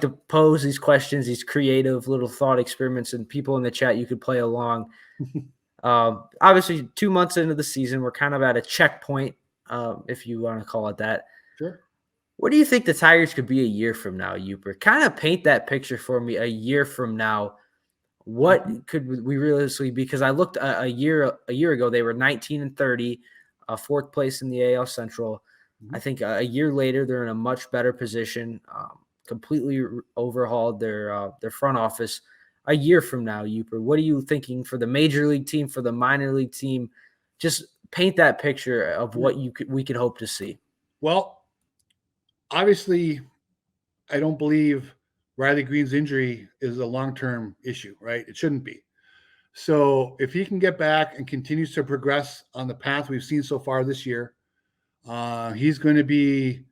to pose these questions, these creative little thought experiments, and people in the chat, you could play along. Obviously, 2 months into the season, we're kind of at a checkpoint, if you want to call it that. Sure. What do you think the Tigers could be a year from now, Uper? Kind of paint that picture for me a year from now. What could we realistically be? Because I looked a year ago, they were 19-30, fourth place in the AL Central. I think a year later, they're in a much better position, completely overhauled their front office. A year from now, Uper, what are you thinking for the major league team, for the minor league team? Just paint that picture of what we could hope to see. Well, obviously, I don't believe Riley Green's injury is a long-term issue, right? It shouldn't be. So if he can get back and continues to progress on the path we've seen so far this year, he's going to be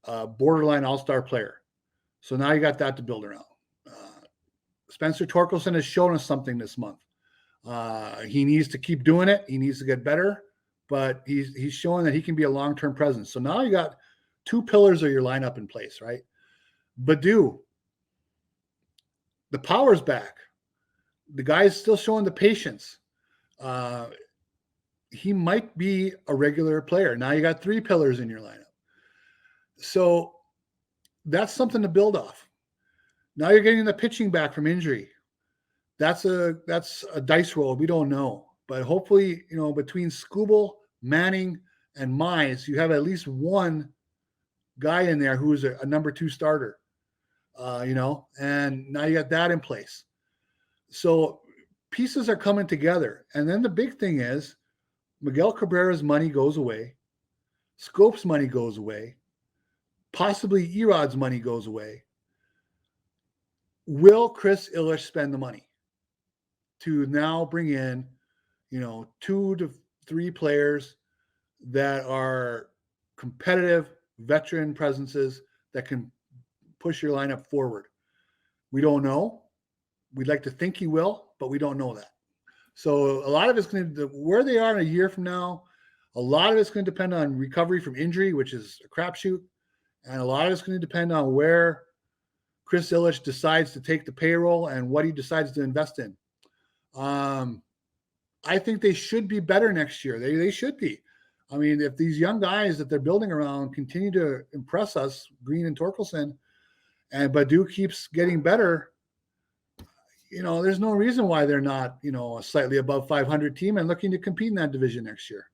a borderline all-star player. So now you got that to build around. Spencer Torkelson has shown us something this month. He needs to keep doing it. He needs to get better, but he's showing that he can be a long-term presence. So now you got two pillars of your lineup in place, right? Baddoo, the power's back. The guy's still showing the patience. He might be a regular player. Now you got three pillars in your lineup. So that's something to build off. Now you're getting the pitching back from injury. That's a dice roll. We don't know. But hopefully, between Skubal, Manning, and Mize, you have at least one guy in there who is a number two starter. And now you got that in place. So pieces are coming together. And then the big thing is Miguel Cabrera's money goes away. Scope's money goes away. Possibly Erod's money goes away. Will Chris Ilitch spend the money to now bring in, 2 to 3 players that are competitive veteran presences that can push your lineup forward? We don't know. We'd like to think he will, but we don't know that. So a lot of it's going to, where they are in a year from now, a lot of it's going to depend on recovery from injury, which is a crapshoot. And a lot of it's going to depend on where Chris Ilitch decides to take the payroll and what he decides to invest in. I think they should be better next year. They should be. I mean, if these young guys that they're building around continue to impress us, Green and Torkelson, and Baddoo keeps getting better, there's no reason why they're not, a slightly above 500 team and looking to compete in that division next year.